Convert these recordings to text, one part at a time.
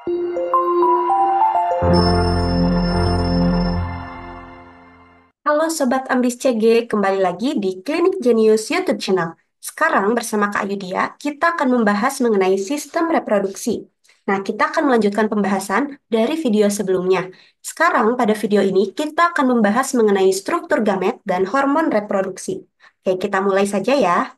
Halo Sobat Ambis CG, kembali lagi di Klinik Genius YouTube channel. Sekarang bersama Kak Yudia, kita akan membahas mengenai sistem reproduksi. Nah, kita akan melanjutkan pembahasan dari video sebelumnya. Sekarang pada video ini kita akan membahas mengenai struktur gamet dan hormon reproduksi. Oke, kita mulai saja ya.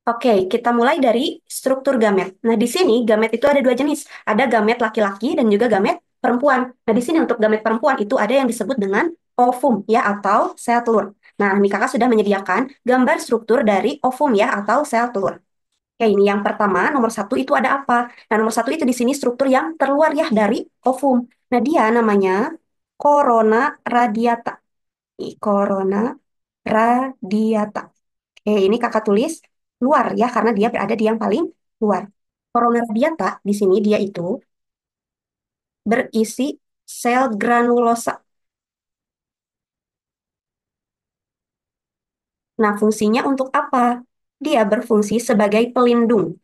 Oke, kita mulai dari struktur gamet. Nah, di sini gamet itu ada dua jenis. Ada gamet laki-laki dan juga gamet perempuan. Nah, di sini untuk gamet perempuan itu ada yang disebut dengan ovum ya atau sel telur. Nah, ini kakak sudah menyediakan gambar struktur dari ovum ya atau sel telur. Oke, ini yang pertama, nomor satu itu ada apa? Nah, nomor satu itu di sini struktur yang terluar ya dari ovum. Nah, dia namanya corona radiata. Corona radiata. Oke, ini kakak tulis luar ya, karena dia berada di yang paling luar. Corona radiata di sini dia itu berisi sel granulosa. Nah, fungsinya untuk apa? Dia berfungsi sebagai pelindung.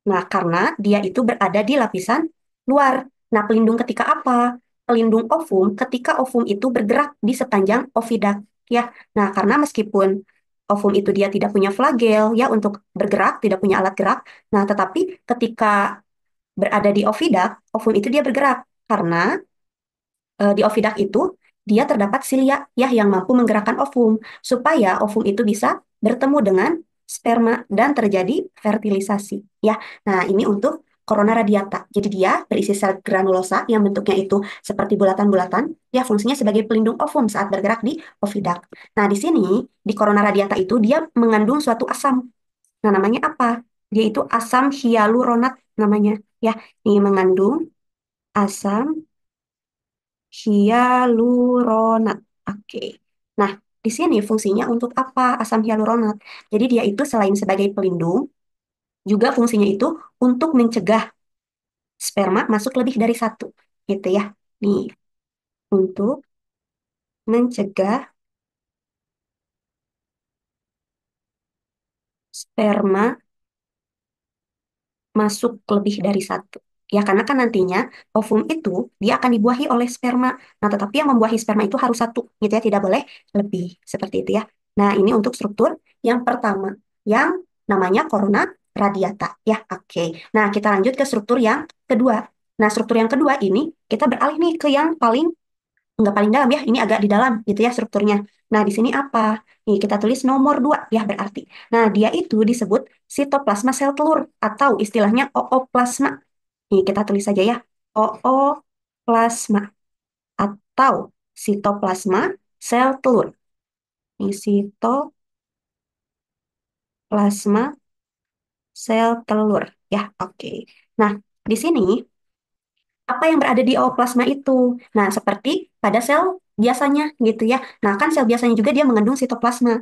Nah, karena dia itu berada di lapisan luar. Nah, pelindung ketika apa? Pelindung ovum ketika ovum itu bergerak di sepanjang ovidak ya. Nah, karena meskipun ovum itu dia tidak punya flagel ya untuk bergerak, tidak punya alat gerak. Nah, tetapi ketika berada di ovidak, ovum itu dia bergerak karena di ovidak itu dia terdapat silia ya yang mampu menggerakkan ovum supaya ovum itu bisa bertemu dengan sperma dan terjadi fertilisasi ya. Nah, ini untuk corona radiata. Jadi dia berisi sel granulosa yang bentuknya itu seperti bulatan-bulatan ya fungsinya sebagai pelindung ovum saat bergerak di ovidak. Nah, di sini di corona radiata itu dia mengandung suatu asam. Nah, namanya apa? Dia itu asam hyaluronat namanya ya. Ini mengandung asam hyaluronat. Oke. Nah, di sini fungsinya untuk apa asam hyaluronat? Jadi dia itu selain sebagai pelindung, juga fungsinya itu untuk mencegah sperma masuk lebih dari satu, gitu ya. Nih, untuk mencegah sperma masuk lebih dari satu. Ya, karena kan nantinya ovum itu dia akan dibuahi oleh sperma. Nah, tetapi yang membuahi sperma itu harus satu, gitu ya, tidak boleh lebih. Seperti itu ya. Nah, ini untuk struktur yang pertama, yang namanya corona radiata. Ya, oke. Nah, kita lanjut ke struktur yang kedua. Nah, struktur yang kedua ini kita beralih nih ke yang paling nggak paling dalam ya, ini agak di dalam gitu ya strukturnya. Nah, di sini apa? Nih, kita tulis nomor 2 ya berarti. Nah, dia itu disebut sitoplasma sel telur atau istilahnya ooplasma. Nih, kita tulis saja ya. Ooplasma atau sitoplasma sel telur. Ini sitoplasma sel telur ya. Oke. Nah, di sini apa yang berada di ooplasma itu? Nah, seperti pada sel biasanya gitu ya. Nah, kan sel biasanya juga dia mengandung sitoplasma.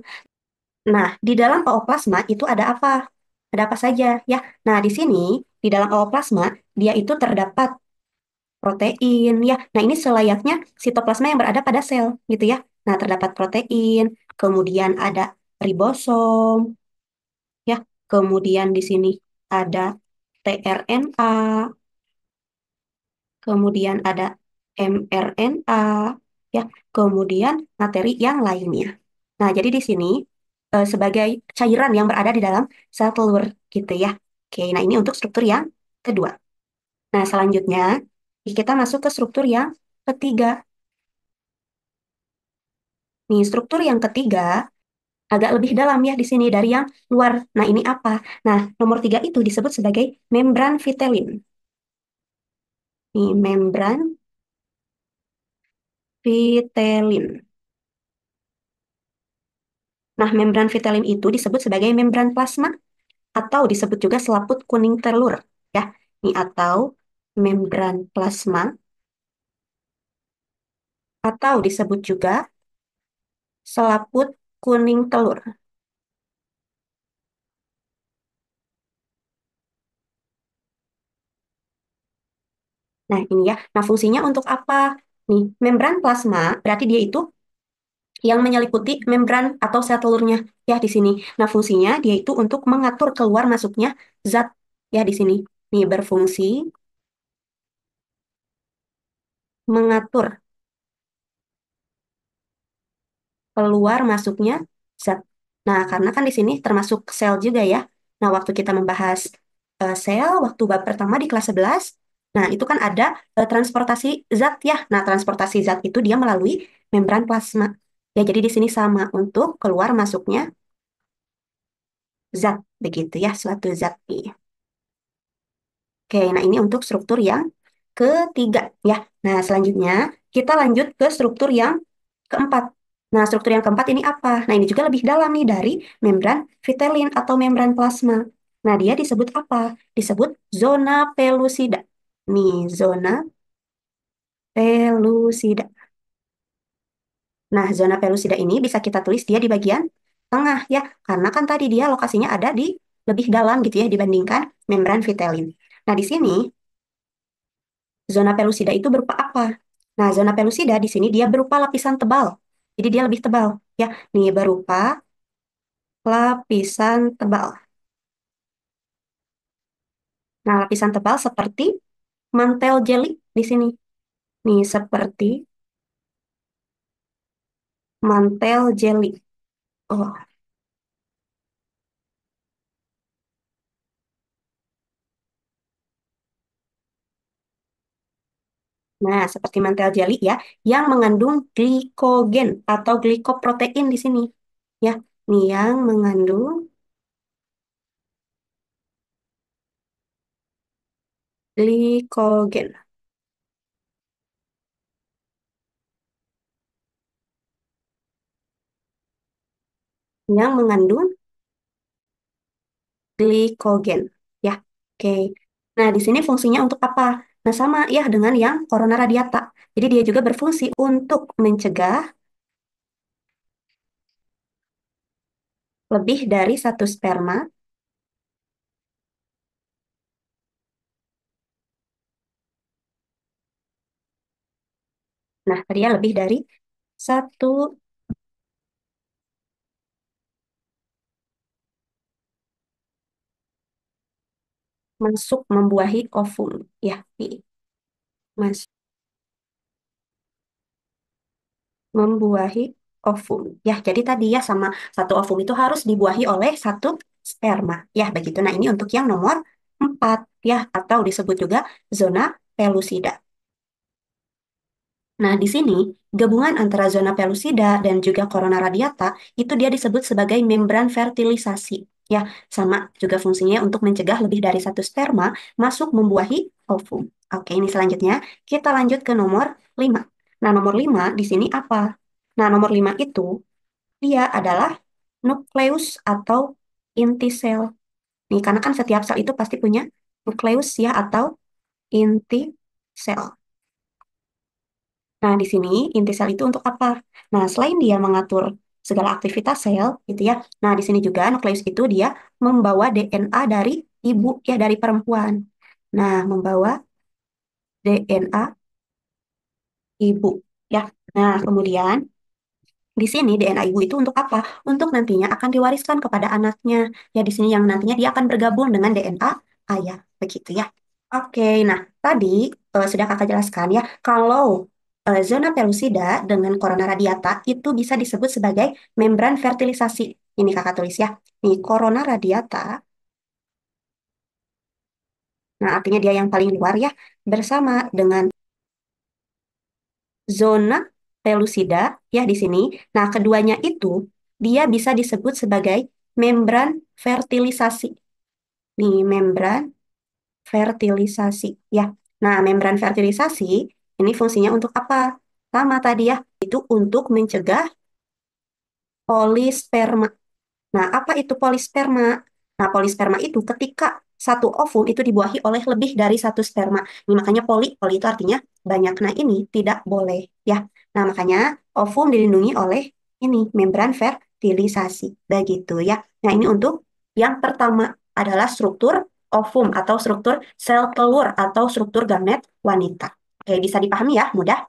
Nah, di dalam ooplasma itu ada apa? Ada apa saja ya? Nah, di sini di dalam ooplasma dia itu terdapat protein ya. Nah, ini selayaknya sitoplasma yang berada pada sel gitu ya. Nah, terdapat protein, kemudian ada ribosom ya. Kemudian di sini ada tRNA, kemudian ada mRNA ya. Kemudian materi yang lainnya. Nah, jadi di sini sebagai cairan yang berada di dalam sel telur gitu ya. Oke, nah ini untuk struktur yang kedua. Nah, selanjutnya kita masuk ke struktur yang ketiga. Nih, struktur yang ketiga agak lebih dalam ya di sini dari yang luar. Nah, ini apa? Nah, nomor tiga itu disebut sebagai membran vitelin. Nih, membran vitelin. Nah, membran vitelin itu disebut sebagai membran plasma atau disebut juga selaput kuning telur ya. Ini atau membran plasma atau disebut juga selaput kuning telur. Nah, ini ya. Nah, fungsinya untuk apa? Nih, membran plasma berarti dia itu yang menyeliputi membran atau sel telurnya ya di sini. Nah, fungsinya dia itu untuk mengatur keluar masuknya zat Ya di sini. Nih berfungsi mengatur keluar masuknya zat. Nah, karena kan di sini termasuk sel juga ya. Nah, waktu kita membahas sel, waktu bab pertama di kelas 11, nah itu kan ada transportasi zat ya. Nah, transportasi zat itu dia melalui membran plasma. Ya, jadi di sini sama untuk keluar masuknya zat, begitu ya, suatu zat. Nih. Oke, nah ini untuk struktur yang ketiga ya. Nah, selanjutnya kita lanjut ke struktur yang keempat. Nah, struktur yang keempat ini apa? Nah, ini juga lebih dalam nih dari membran vitelin atau membran plasma. Nah, dia disebut apa? Disebut zona pelusida. Nih, zona pelusida. Nah, zona pelusida ini bisa kita tulis dia di bagian tengah ya, karena kan tadi dia lokasinya ada di lebih dalam gitu ya dibandingkan membran vitelin. Nah, di sini zona pelusida itu berupa apa? Nah, zona pelusida di sini dia berupa lapisan tebal. Jadi dia lebih tebal ya. Nih berupa lapisan tebal. Nah, lapisan tebal seperti mantel jeli di sini. Nih seperti mantel jeli. Oh, nah seperti mantel jeli ya yang mengandung glikogen atau glikoprotein di sini. Ya, nih yang mengandung glikogen, yang mengandung glikogen. Ya, oke. Nah, di sini fungsinya untuk apa? Nah, sama ya dengan yang corona radiata. Jadi dia juga berfungsi untuk mencegah lebih dari satu sperma. Nah, tadi ya lebih dari satu masuk membuahi ovum. Ya, masuk membuahi ovum. Ya, jadi tadi ya sama satu ovum itu harus dibuahi oleh satu sperma. Ya, begitu. Nah, ini untuk yang nomor 4 ya, atau disebut juga zona pelusida. Nah, di sini gabungan antara zona pellucida dan juga corona radiata itu dia disebut sebagai membran fertilisasi. Ya, sama juga fungsinya untuk mencegah lebih dari satu sperma masuk membuahi ovum. Oke, ini selanjutnya kita lanjut ke nomor 5. Nah, nomor 5 di sini apa? Nah, nomor 5 itu dia adalah nukleus atau inti sel. Nih, karena kan setiap sel itu pasti punya nukleus ya atau inti sel. Nah, di sini inti sel itu untuk apa? Nah, selain dia mengatur segala aktivitas sel, gitu ya. Nah, di sini juga nukleus itu dia membawa DNA dari ibu, ya dari perempuan. Nah, membawa DNA ibu, ya. Nah, kemudian di sini DNA ibu itu untuk apa? Untuk nantinya akan diwariskan kepada anaknya. Ya, di sini yang nantinya dia akan bergabung dengan DNA ayah, begitu ya. Oke, nah tadi sudah kakak jelaskan ya, kalau zona pellucida dengan corona radiata itu bisa disebut sebagai membran fertilisasi. Ini kakak tulis ya. Nih, corona radiata, nah artinya dia yang paling luar ya, bersama dengan zona pellucida ya di sini. Nah, keduanya itu dia bisa disebut sebagai membran fertilisasi. Nih, membran fertilisasi ya. Nah, membran fertilisasi ini fungsinya untuk apa? Sama tadi ya, itu untuk mencegah polisperma. Nah, apa itu polisperma? Nah, polisperma itu ketika satu ovum itu dibuahi oleh lebih dari satu sperma. Ini makanya poli itu artinya banyak. Nah, ini tidak boleh ya. Nah, makanya ovum dilindungi oleh ini membran fertilisasi. Begitu ya. Nah, ini untuk yang pertama adalah struktur ovum atau struktur sel telur atau struktur gamet wanita. Oke, bisa dipahami ya, mudah.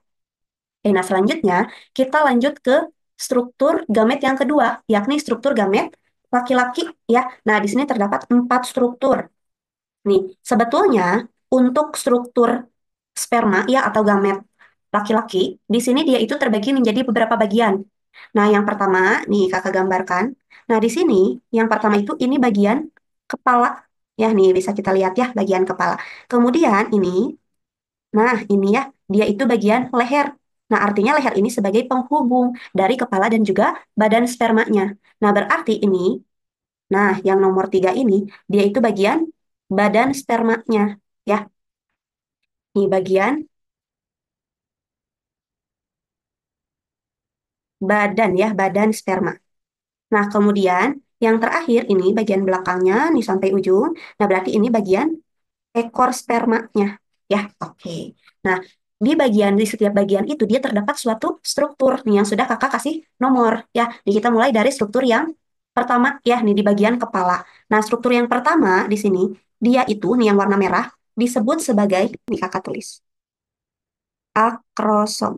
Oke, nah selanjutnya kita lanjut ke struktur gamet yang kedua, yakni struktur gamet laki-laki ya. Nah, di sini terdapat 4 struktur. Nih, sebetulnya untuk struktur sperma ya atau gamet laki-laki, di sini dia itu terbagi menjadi beberapa bagian. Nah, yang pertama, nih kakak gambarkan. Nah, di sini yang pertama itu ini bagian kepala. Ya, nih bisa kita lihat ya bagian kepala. Kemudian ini, nah ini ya, dia itu bagian leher. Nah, artinya leher ini sebagai penghubung dari kepala dan juga badan spermanya. Nah, berarti ini, nah yang nomor tiga ini, dia itu bagian badan spermanya. Ya, nih bagian badan ya, badan sperma. Nah, kemudian yang terakhir ini bagian belakangnya nih sampai ujung. Nah, berarti ini bagian ekor spermanya. Ya, oke. Nah, di setiap bagian itu dia terdapat suatu struktur nih yang sudah kakak kasih nomor. Ya, nih kita mulai dari struktur yang pertama ya, nih di bagian kepala. Nah, struktur yang pertama di sini dia itu nih yang warna merah disebut sebagai nih kakak tulis akrosom.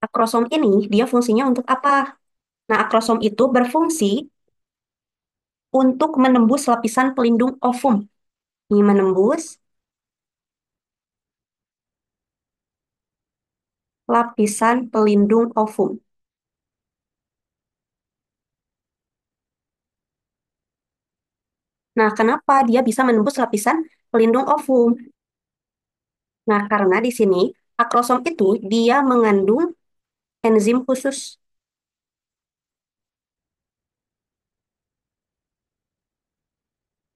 Akrosom ini dia fungsinya untuk apa? Nah, akrosom itu berfungsi untuk menembus lapisan pelindung ovum. Ini menembus lapisan pelindung ovum. Nah, kenapa dia bisa menembus lapisan pelindung ovum? Nah, karena di sini akrosom itu dia mengandung enzim khusus.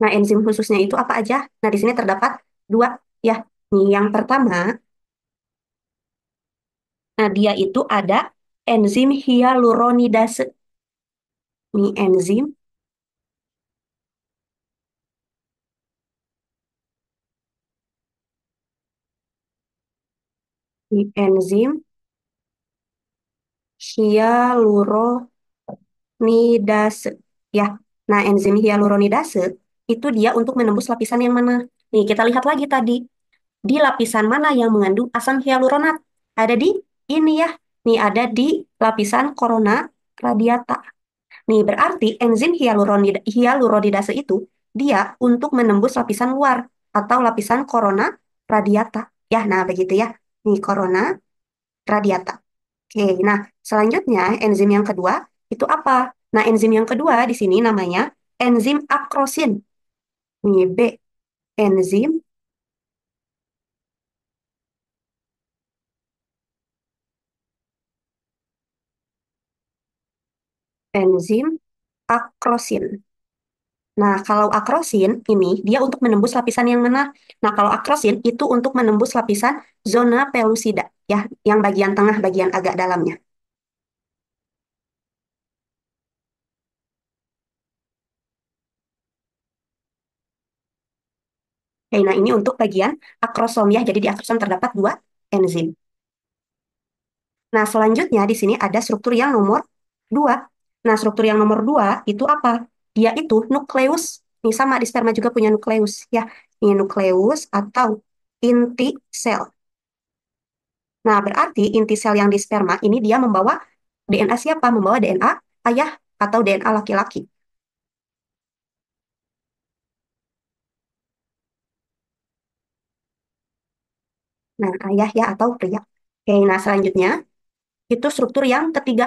Nah, enzim khususnya itu apa aja? Nah, di sini terdapat dua ya. Nih, yang pertama, nah dia itu ada enzim hyaluronidase. Nih, enzim hyaluronidase. Ya. Nah, enzim hyaluronidase itu dia untuk menembus lapisan yang mana? Nih, kita lihat lagi tadi. Di lapisan mana yang mengandung asam hyaluronat? Ada di ini ya. Nih ada di lapisan korona radiata. Nih berarti enzim hyaluronidase itu dia untuk menembus lapisan luar atau lapisan korona radiata. Ya, nah begitu ya. Nih korona radiata. Oke, nah selanjutnya enzim yang kedua itu apa? Nah, enzim yang kedua di sini namanya enzim akrosin. Nih B, enzim enzim akrosin. Nah, kalau akrosin ini dia untuk menembus lapisan yang mana? Nah, kalau akrosin itu untuk menembus lapisan zona pelusida, ya, yang bagian tengah, bagian agak dalamnya. Oke, nah ini untuk bagian akrosom ya. Jadi di akrosom terdapat dua enzim. Nah, selanjutnya di sini ada struktur yang nomor dua. Nah, struktur yang nomor dua itu apa? Dia itu nukleus. Ini sama di sperma juga punya nukleus ya. Ini nukleus atau inti sel. Nah, berarti inti sel yang di sperma ini dia membawa DNA siapa? Membawa DNA ayah atau DNA laki-laki. Nah, ayah ya atau pria. Oke, nah selanjutnya itu struktur yang ketiga.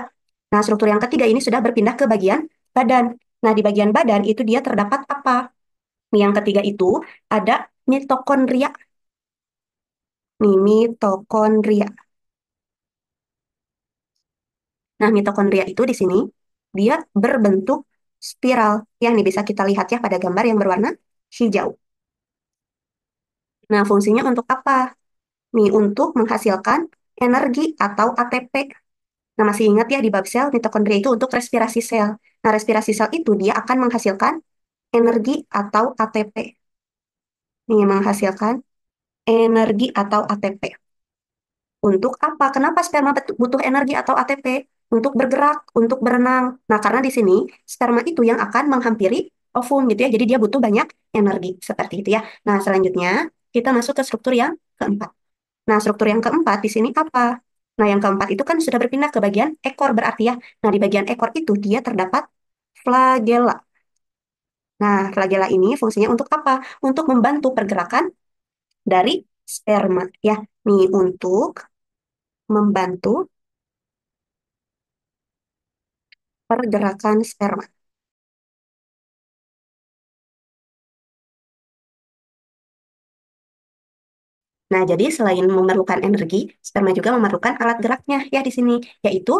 Nah, struktur yang ketiga ini sudah berpindah ke bagian badan. Nah, di bagian badan itu dia terdapat apa? Yang ketiga itu ada mitokondria. Nih, mitokondria. Nah, mitokondria itu di sini dia berbentuk spiral. Yang ini bisa kita lihat ya pada gambar yang berwarna hijau. Nah, fungsinya untuk apa? Nih, untuk menghasilkan energi atau ATP. Nah, masih ingat ya di bab sel, mitokondria itu untuk respirasi sel. Nah, respirasi sel itu dia akan menghasilkan energi atau ATP. Nih, menghasilkan energi atau ATP. Untuk apa? Kenapa sperma butuh energi atau ATP? Untuk bergerak, untuk berenang. Nah, karena di sini sperma itu yang akan menghampiri ovum gitu ya. Jadi dia butuh banyak energi seperti itu ya. Nah, selanjutnya kita masuk ke struktur yang keempat. Nah, struktur yang keempat di sini apa? Nah, yang keempat itu kan sudah berpindah ke bagian ekor berarti ya. Nah, di bagian ekor itu dia terdapat flagella. Nah, flagella ini fungsinya untuk apa? Untuk membantu pergerakan dari sperma ya. Nih, untuk membantu pergerakan sperma. Nah, jadi selain memerlukan energi, sperma juga memerlukan alat geraknya ya di sini, yaitu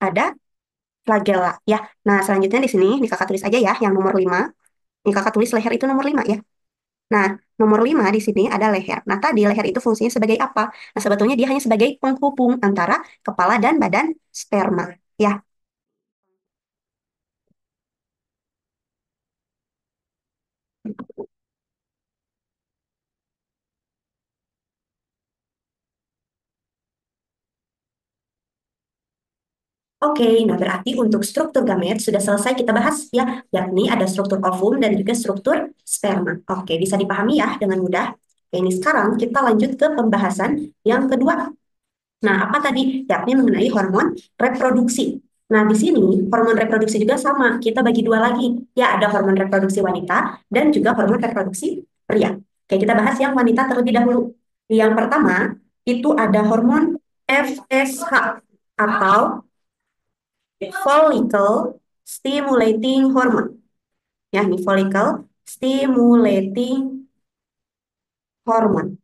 ada flagella ya. Nah, selanjutnya di sini, nih kakak tulis aja ya, yang nomor 5. Nih kakak tulis leher itu nomor 5 ya. Nah, nomor 5 di sini ada leher. Nah, tadi leher itu fungsinya sebagai apa? Nah, sebetulnya dia hanya sebagai penghubung antara kepala dan badan sperma ya. Oke, nah berarti untuk struktur gamet sudah selesai kita bahas ya, yakni ada struktur ovum dan juga struktur sperma. Oke, bisa dipahami ya dengan mudah. Oke, ini sekarang kita lanjut ke pembahasan yang kedua. Nah, apa tadi? Yakni mengenai hormon reproduksi. Nah, di sini hormon reproduksi juga sama. Kita bagi dua lagi. Ya, ada hormon reproduksi wanita dan juga hormon reproduksi pria. Oke, kita bahas yang wanita terlebih dahulu. Yang pertama, itu ada hormon FSH atau follicle stimulating hormone. Ya, ini follicle stimulating hormone.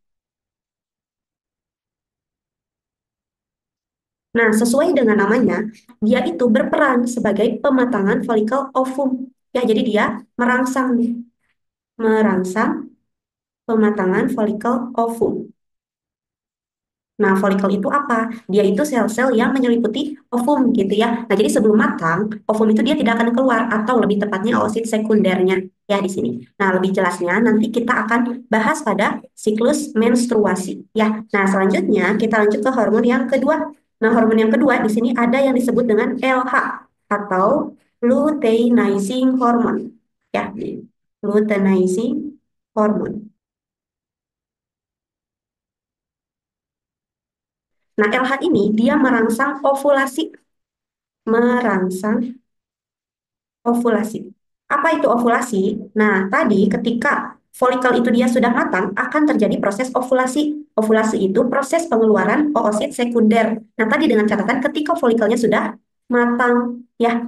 Nah, sesuai dengan namanya, dia itu berperan sebagai pematangan folikel ovum. Ya, jadi dia merangsang nih, merangsang pematangan folikel ovum. Nah, folikel itu apa? Dia itu sel-sel yang menyeliputi ovum gitu ya. Nah, jadi sebelum matang, ovum itu dia tidak akan keluar atau lebih tepatnya oosit sekundernya ya di sini. Nah, lebih jelasnya nanti kita akan bahas pada siklus menstruasi ya. Nah, selanjutnya kita lanjut ke hormon yang kedua. Nah, hormon yang kedua di sini ada yang disebut dengan LH atau luteinizing hormone ya. Luteinizing hormone. Nah, LH ini dia merangsang ovulasi, merangsang ovulasi. Apa itu ovulasi? Nah, tadi ketika folikel itu dia sudah matang, akan terjadi proses ovulasi. Ovulasi itu proses pengeluaran oosit sekunder. Nah, tadi dengan catatan ketika folikelnya sudah matang, ya,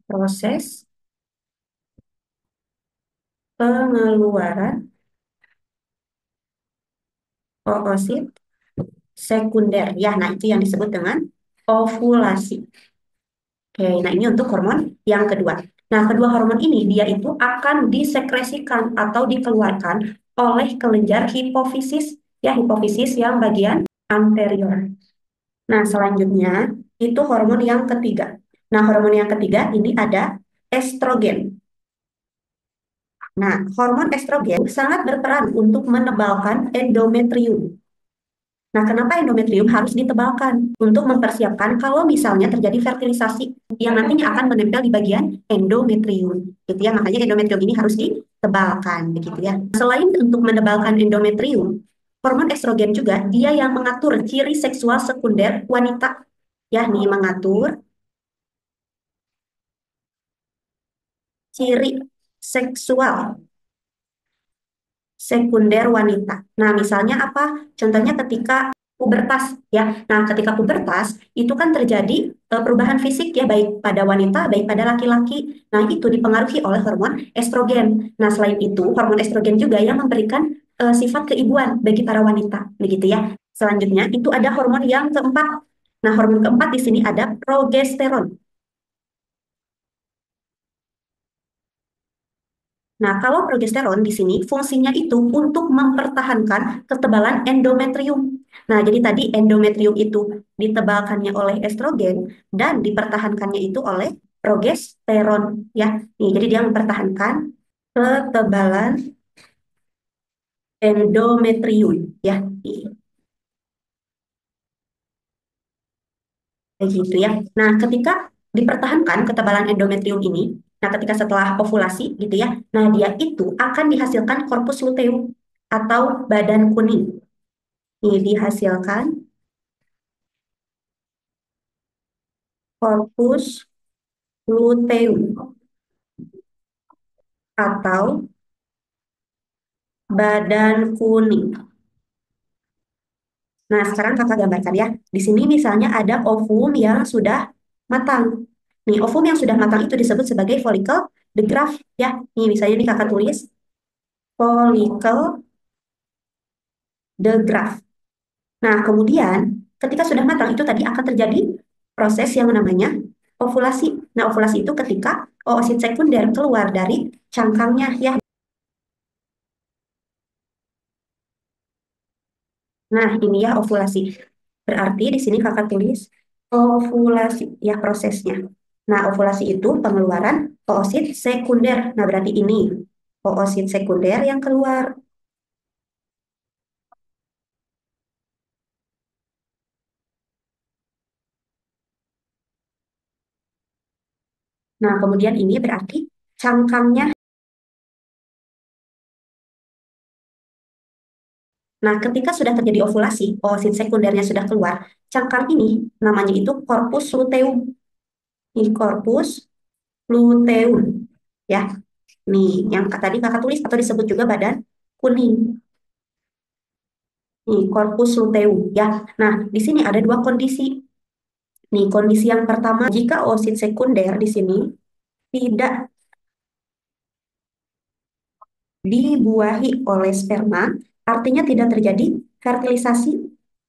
proses pengeluaran oosit sekunder. Ya, nah itu yang disebut dengan ovulasi. Oke, nah ini untuk hormon yang kedua. Nah, kedua hormon ini dia itu akan disekresikan atau dikeluarkan oleh kelenjar hipofisis, ya hipofisis yang bagian anterior. Nah, selanjutnya itu hormon yang ketiga. Nah, hormon yang ketiga ini ada estrogen. Nah, hormon estrogen sangat berperan untuk menebalkan endometrium. Nah, kenapa endometrium harus ditebalkan? Untuk mempersiapkan kalau misalnya terjadi fertilisasi yang nantinya akan menempel di bagian endometrium. Gitu ya, makanya endometrium ini harus ditebalkan, begitu ya. Selain untuk menebalkan endometrium, hormon estrogen juga dia yang mengatur ciri seksual sekunder wanita, yakni mengatur ciri seksual sekunder wanita. Nah, misalnya apa? Contohnya ketika pubertas ya. Nah, ketika pubertas itu kan terjadi perubahan fisik ya baik pada wanita baik pada laki-laki. Nah, itu dipengaruhi oleh hormon estrogen. Nah, selain itu hormon estrogen juga yang memberikan sifat keibuan bagi para wanita, begitu ya. Selanjutnya itu ada hormon yang keempat. Nah, hormon keempat di sini ada progesteron. Nah, kalau progesteron di sini fungsinya itu untuk mempertahankan ketebalan endometrium. Nah, jadi tadi endometrium itu ditebalkannya oleh estrogen dan dipertahankannya itu oleh progesteron ya. Nih, jadi dia mempertahankan ketebalan endometrium ya. Begitu ya. Nah, ketika dipertahankan ketebalan endometrium ini, nah ketika setelah ovulasi gitu ya, nah dia itu akan dihasilkan korpus luteum. atau badan kuning. Ini dihasilkan corpus luteum atau badan kuning. Nah, sekarang kakak gambarkan ya. Di sini misalnya ada ovum yang sudah matang. Nih, ovum yang sudah matang itu disebut sebagai follicle the graft ya. Nih, misalnya nih kakak tulis follicle the graft. Nah, kemudian ketika sudah matang itu tadi akan terjadi proses yang namanya ovulasi. Nah, ovulasi itu ketika oosit sekunder keluar dari cangkangnya ya. Nah, ini ya ovulasi. Berarti di sini kakak tulis ovulasi ya prosesnya. Nah, ovulasi itu pengeluaran oosit sekunder. Nah, berarti ini oosit sekunder yang keluar. Nah, kemudian ini berarti cangkangnya. Nah, ketika sudah terjadi ovulasi, oosit sekundernya sudah keluar, cangkang ini namanya itu corpus luteum. Ini corpus luteum. Ya, nih yang tadi kakak tulis atau disebut juga badan kuning. Nih, corpus luteum. Ya, nah di sini ada dua kondisi. Nih, kondisi yang pertama, jika oosit sekunder di sini tidak dibuahi oleh sperma, artinya tidak terjadi fertilisasi.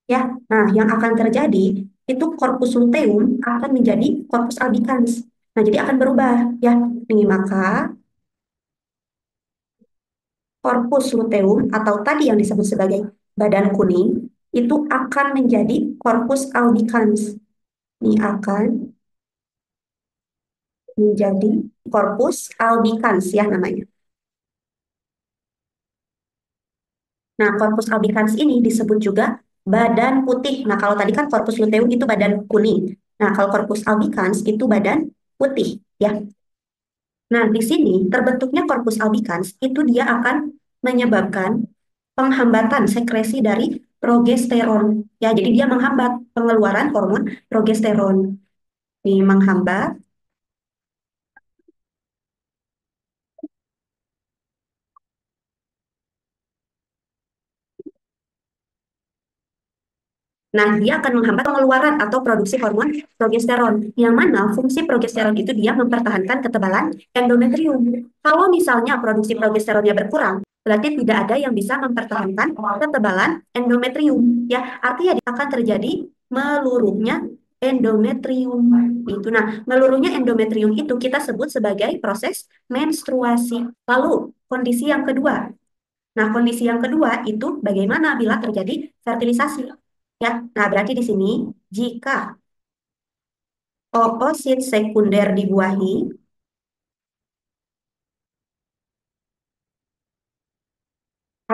Ya, nah yang akan terjadi itu corpus luteum akan menjadi corpus albicans. Nah, jadi akan berubah ya. Nih, maka corpus luteum atau tadi yang disebut sebagai badan kuning itu akan menjadi corpus albicans. Ini akan menjadi corpus albicans ya namanya. Nah, corpus albicans ini disebut juga badan putih. Nah, kalau tadi kan corpus luteum itu badan kuning. Nah, kalau corpus albicans itu badan putih ya. Nah, di sini terbentuknya corpus albicans itu dia akan menyebabkan penghambatan sekresi dari progesteron. Ya, jadi dia menghambat pengeluaran hormon progesteron. Ini menghambat. Nah, dia akan menghambat pengeluaran atau produksi hormon progesteron. Yang mana fungsi progesteron itu dia mempertahankan ketebalan endometrium. Kalau misalnya produksi progesteronnya berkurang, berarti tidak ada yang bisa mempertahankan ketebalan endometrium. Ya, artinya akan terjadi meluruhnya endometrium. Itu. Nah, meluruhnya endometrium itu kita sebut sebagai proses menstruasi. Lalu, kondisi yang kedua. Nah, kondisi yang kedua itu bagaimana bila terjadi fertilisasi. Ya, nah berarti di sini jika oosit sekunder dibuahi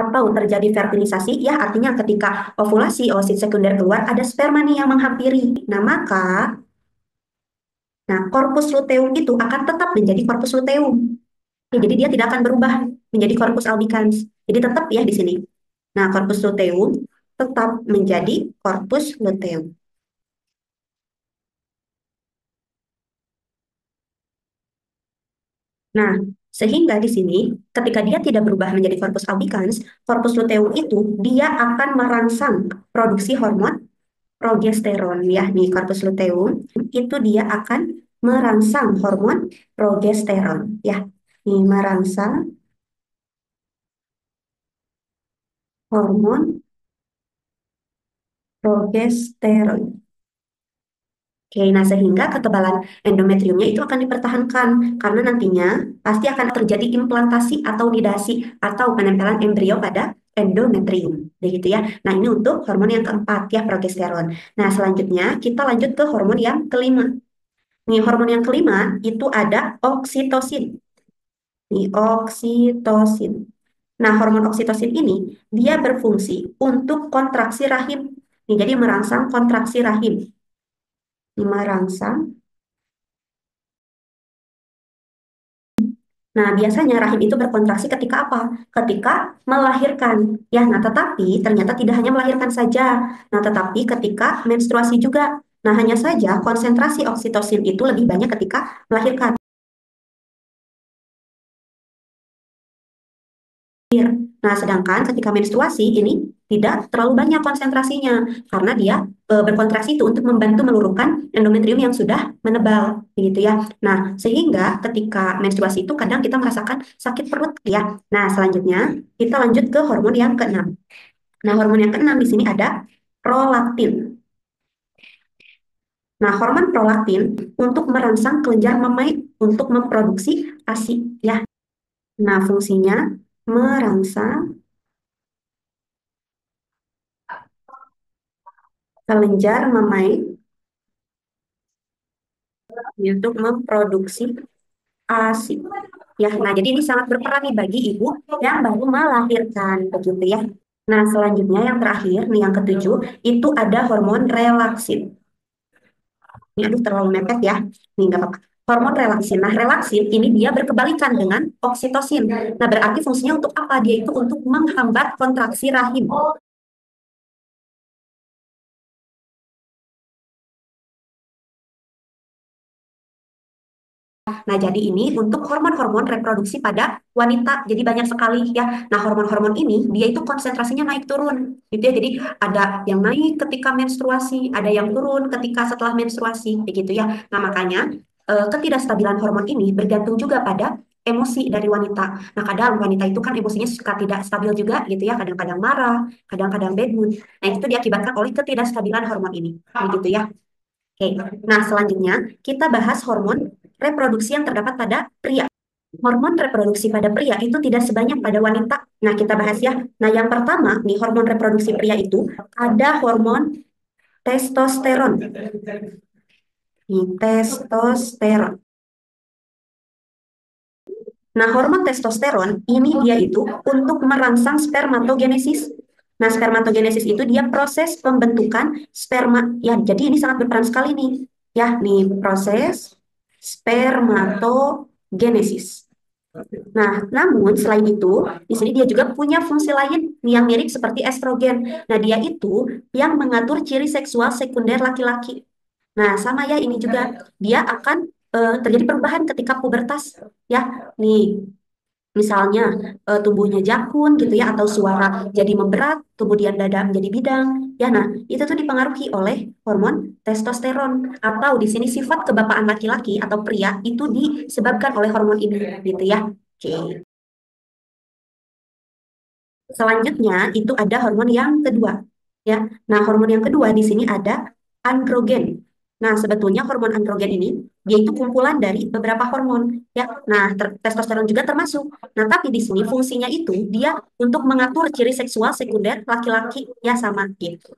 atau terjadi fertilisasi, ya artinya ketika ovulasi oosit sekunder keluar ada sperma nih yang menghampiri. Nah, maka corpus luteum itu akan tetap menjadi corpus luteum. Ya, jadi dia tidak akan berubah menjadi corpus albicans. Jadi tetap ya di sini. Nah, corpus luteum tetap menjadi corpus luteum. Nah, sehingga di sini ketika dia tidak berubah menjadi corpus albicans, corpus luteum itu dia akan merangsang produksi hormon progesteron ya. Nih, corpus luteum itu dia akan merangsang hormon progesteron ya. Nih, merangsang hormon progesteron. Oke, nah sehingga ketebalan endometriumnya itu akan dipertahankan karena nantinya pasti akan terjadi implantasi atau nidasi atau penempelan embrio pada endometrium. Begitu ya. Nah, ini untuk hormon yang keempat ya progesteron. Nah, selanjutnya kita lanjut ke hormon yang kelima. Nih, hormon yang kelima itu ada oksitosin. Nih, oksitosin. Nah, hormon oksitosin ini dia berfungsi untuk kontraksi rahim. Nih, jadi merangsang kontraksi rahim. Nih, merangsang Nah, biasanya rahim itu berkontraksi ketika apa? Ketika melahirkan. Ya, nah tetapi ternyata tidak hanya melahirkan saja. Nah, tetapi ketika menstruasi juga. Nah, hanya saja konsentrasi oksitosin itu lebih banyak ketika melahirkan. Nah, sedangkan ketika menstruasi ini tidak terlalu banyak konsentrasinya karena dia berkontraksi itu untuk membantu meluruhkan endometrium yang sudah menebal, begitu ya. Nah, sehingga ketika menstruasi itu kadang kita merasakan sakit perut ya. Nah, selanjutnya kita lanjut ke hormon yang keenam. Nah, hormon yang keenam di sini ada prolaktin. Nah, hormon prolaktin untuk merangsang kelenjar memaik untuk memproduksi ASI ya. Nah, fungsinya merangsang kelenjar memaik untuk memproduksi ASI. Ya, nah jadi ini sangat berperan nih bagi ibu yang baru melahirkan, begitu ya. Nah, selanjutnya yang terakhir, nih yang ketujuh, itu ada hormon relaksin. Ini aduh terlalu mepet ya. Nih nggak apa-apa. Hormon relaksin. Nah, relaksin ini dia berkebalikan dengan oksitosin. Nah, berarti fungsinya untuk apa? Dia itu untuk menghambat kontraksi rahim. Nah, jadi ini untuk hormon-hormon reproduksi pada wanita. Jadi banyak sekali ya. Nah, hormon-hormon ini dia itu konsentrasinya naik turun gitu ya. Jadi ada yang naik ketika menstruasi, ada yang turun ketika setelah menstruasi begitu ya. Nah, makanya ketidakstabilan hormon ini bergantung juga pada emosi dari wanita. Nah, kadang wanita itu kan emosinya suka tidak stabil juga gitu ya. Kadang-kadang marah, kadang-kadang bad mood. Nah, itu diakibatkan oleh ketidakstabilan hormon ini. Begitu ya. Oke, nah selanjutnya kita bahas hormon reproduksi yang terdapat pada pria. Hormon reproduksi pada pria itu tidak sebanyak pada wanita. Nah, kita bahas ya. Nah, yang pertama nih hormon reproduksi pria itu ada hormon testosteron. Nih, testosteron. Nah, hormon testosteron ini dia itu untuk merangsang spermatogenesis. Nah, spermatogenesis itu dia proses pembentukan sperma. Ya, jadi ini sangat berperan sekali nih. Ya, nih proses spermatogenesis. Nah, namun selain itu, di sini dia juga punya fungsi lain yang mirip seperti estrogen. Nah, dia itu yang mengatur ciri seksual sekunder laki-laki. Nah, sama ya ini juga dia akan terjadi perubahan ketika pubertas. Ya, nih misalnya tumbuhnya jakun gitu ya atau suara jadi memberat, kemudian dada menjadi bidang. Ya, nah itu tuh dipengaruhi oleh hormon testosteron atau di sini sifat kebapaan laki-laki atau pria itu disebabkan oleh hormon ini gitu ya. Oke. Selanjutnya itu ada hormon yang kedua ya. Nah, hormon yang kedua di sini ada androgen. Nah, sebetulnya hormon androgen ini dia itu kumpulan dari beberapa hormon ya. Nah, testosteron juga termasuk. Nah, tapi di sini fungsinya itu dia untuk mengatur ciri seksual sekunder laki-laki ya sama gitu.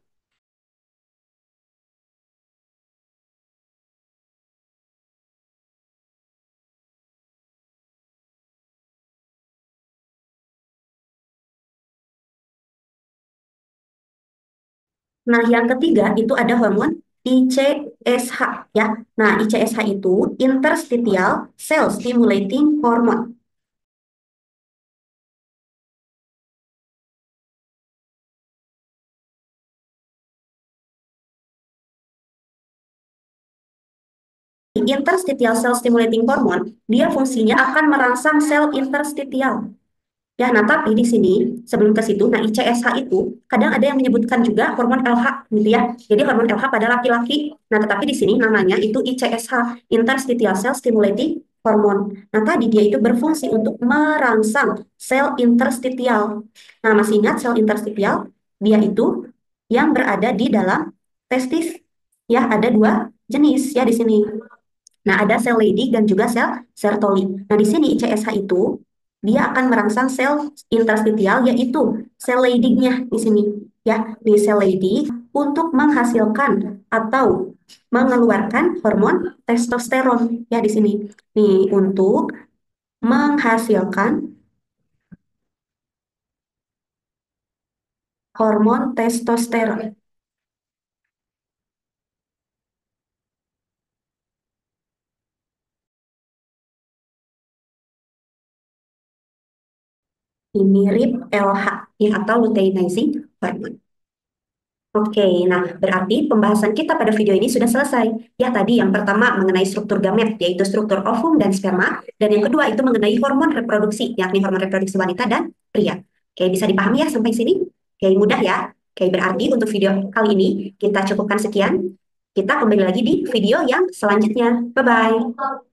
Nah, yang ketiga itu ada hormon ICSH ya. Nah, ICSH itu interstitial cell stimulating hormone. Interstitial cell stimulating hormone, dia fungsinya akan merangsang sel interstitial. Ya, nah tapi di sini sebelum ke situ, nah ICSH itu kadang ada yang menyebutkan juga hormon LH gitu ya. Jadi hormon LH pada laki-laki. Nah, tetapi di sini namanya itu ICSH, interstitial cell stimulating hormone. Nah, tadi dia itu berfungsi untuk merangsang sel interstitial. Nah, masih ingat sel interstitial? Dia itu yang berada di dalam testis. Ya, ada dua jenis ya di sini. Nah, ada sel Leydig dan juga sel Sertoli. Nah, di sini ICSH itu dia akan merangsang sel interstitial yaitu sel Leydignya di sini ya. Di sel Leydig untuk menghasilkan atau mengeluarkan hormon testosteron ya di sini. Nih, untuk menghasilkan hormon testosteron. Ini mirip LH ya, atau luteinizing hormone. Oke, nah berarti pembahasan kita pada video ini sudah selesai. Ya tadi yang pertama mengenai struktur gamet, yaitu struktur ovum dan sperma. Dan yang kedua itu mengenai hormon reproduksi, yakni hormon reproduksi wanita dan pria. Oke, bisa dipahami ya sampai sini? Oke, mudah ya. Oke, berarti untuk video kali ini kita cukupkan sekian. Kita kembali lagi di video yang selanjutnya. Bye-bye.